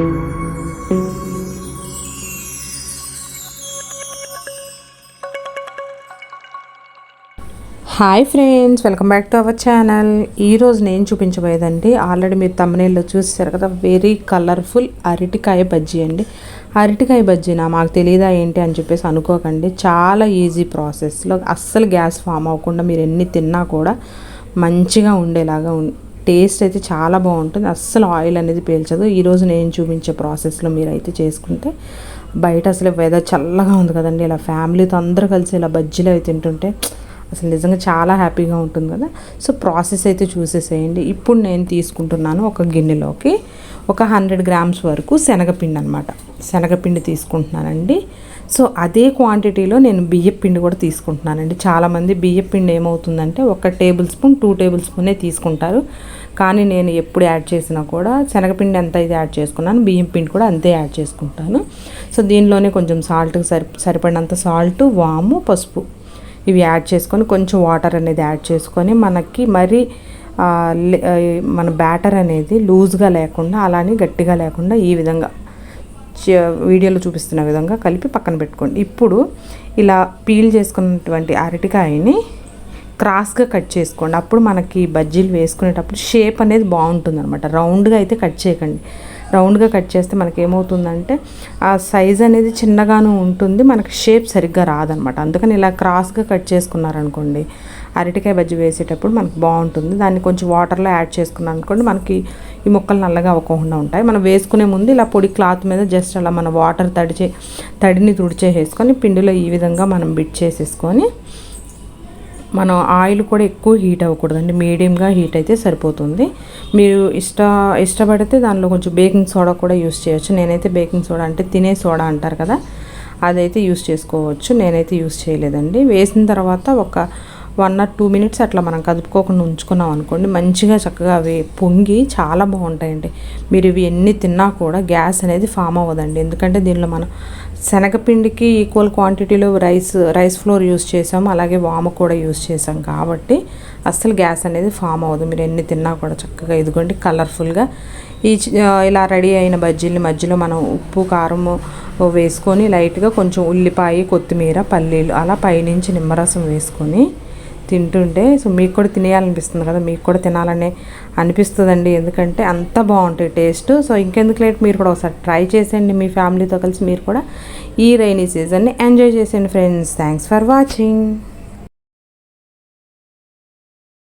Hi friends, welcome back to our channel. ఈరోజు నేను చూపించబోయేదండి, already మీరు thumbnailలో చూసారు కదా, వెరీ కలర్ఫుల్ అరటికాయ బజ్జీ అండి. అరటికాయ బజ్జీనా, మాకు తెలియదా ఏంటి అని చెప్పేసి అనుకోకండి. చాలా ఈజీ ప్రాసెస్లో అస్సలు గ్యాస్ ఫామ్ అవ్వకుండా మీరు ఎన్ని తిన్నా కూడా మంచిగా ఉండేలాగా టేస్ట్ అయితే చాలా బాగుంటుంది. అస్సలు ఆయిల్ అనేది పీల్చదు. ఈరోజు నేను చూపించే ప్రాసెస్లో మీరైతే చేసుకుంటే, బయట అసలు వెదర్ చల్లగా ఉంది కదండి, ఇలా ఫ్యామిలీతో అందరూ కలిసి ఇలా బజ్జీలు అవి తింటుంటే అసలు నిజంగా చాలా హ్యాపీగా ఉంటుంది కదా. సో ప్రాసెస్ అయితే చూసేసేయండి. ఇప్పుడు నేను తీసుకుంటున్నాను ఒక గిన్నెలోకి ఒక 100 grams వరకు శనగపిండి అనమాట. శనగపిండి తీసుకుంటున్నానండి. సో అదే క్వాంటిటీలో నేను బియ్యపిండి కూడా తీసుకుంటున్నానండి. చాలామంది బియ్యపిండి ఏమవుతుందంటే 1 టేబుల్ స్పూన్ 2 టేబుల్ స్పూనే తీసుకుంటారు. కానీ నేను ఎప్పుడు యాడ్ చేసినా కూడా శనగపిండి ఎంత అయితే యాడ్ చేసుకున్నాను, బియ్యం పిండి కూడా అంతే యాడ్ చేసుకుంటాను. సో దీనిలోనే కొంచెం సాల్ట్కి సరిపడినంత సాల్ట్, వాము, పసుపు ఇవి యాడ్ చేసుకొని కొంచెం వాటర్ అనేది యాడ్ చేసుకొని మనకి మరి మన బ్యాటర్ అనేది లూజ్గా లేకుండా అలానే గట్టిగా లేకుండా ఈ విధంగా వీడియోలో చూపిస్తున్న విధంగా కలిపి పక్కన పెట్టుకోండి. ఇప్పుడు ఇలా పీల్ చేసుకున్నటువంటి అరటికాయని క్రాస్గా కట్ చేసుకోండి. అప్పుడు మనకి బజ్జీలు వేసుకునేటప్పుడు షేప్ అనేది బాగుంటుంది అనమాట. రౌండ్గా అయితే కట్ చేయకండి. రౌండ్గా కట్ చేస్తే మనకి ఏమవుతుందంటే ఆ సైజ్ అనేది చిన్నగాను ఉంటుంది, మనకి షేప్ సరిగ్గా రాదనమాట. అందుకని ఇలా క్రాస్గా కట్ చేసుకున్నారనుకోండి, అరటికాయ బజ్జీ వేసేటప్పుడు మనకు బాగుంటుంది. దాన్ని కొంచెం వాటర్లో యాడ్ చేసుకున్నాం అనుకోండి, మనకి ఈ ముక్కలు నల్లగా అవ్వకుండా ఉంటాయి. మనం వేసుకునే ముందు ఇలా పొడి క్లాత్ మీద జస్ట్ అలా మన వాటర్ తడిని తుడిచేసేసుకొని పిండిలో ఈ విధంగా మనం బిట్ చేసేసుకొని, మనం ఆయిల్ కూడా ఎక్కువ హీట్ అవ్వకూడదండి, మీడియంగా హీట్ అయితే సరిపోతుంది. మీరు ఇష్టపడితే దానిలో కొంచెం బేకింగ్ సోడా కూడా యూస్ చేయొచ్చు. నేనైతే బేకింగ్ సోడా అంటే తినే సోడా అంటారు కదా, అదైతే యూస్ చేసుకోవచ్చు. నేనైతే యూస్ చేయలేదండి. వేసిన తర్వాత ఒక 1 or 2 minutes అట్లా మనం కదుపుకోకుండా ఉంచుకున్నాం అనుకోండి, మంచిగా చక్కగా అవి పొంగి చాలా బాగుంటాయండి. మీరు ఇవి ఎన్ని తిన్నా కూడా గ్యాస్ అనేది ఫామ్ అవ్వదండి. ఎందుకంటే దీనిలో మనం శనగపిండికి ఈక్వల్ క్వాంటిటీలో రైస్ ఫ్లోర్ యూస్ చేసాము, అలాగే వాము కూడా యూస్ చేసాం కాబట్టి అస్సలు గ్యాస్ అనేది ఫామ్ అవ్వదు. మీరు ఎన్ని తిన్నా కూడా చక్కగా ఇదిగోండి కలర్ఫుల్గా ఇలా రెడీ అయిన బజ్జీలు మధ్యలో మనం ఉప్పు కారం వేసుకొని లైట్గా కొంచెం ఉల్లిపాయ, కొత్తిమీర, పల్లీలు అలా పైనుంచి నిమ్మరసం వేసుకొని తింటుంటే సో మీకు కూడా తినేయాలనిపిస్తుంది కదా, మీకు కూడా తినాలనే అనిపిస్తుందండి. ఎందుకంటే అంత బాగుంటాయి టేస్ట్. సో ఇంకెందుకు లేట్, మీరు కూడా ఒకసారి ట్రై చేసేయండి మీ ఫ్యామిలీతో కలిసి. మీరు కూడా ఈ రైనీ సీజన్ని ఎంజాయ్ చేసేయండి ఫ్రెండ్స్. Thanks for watching.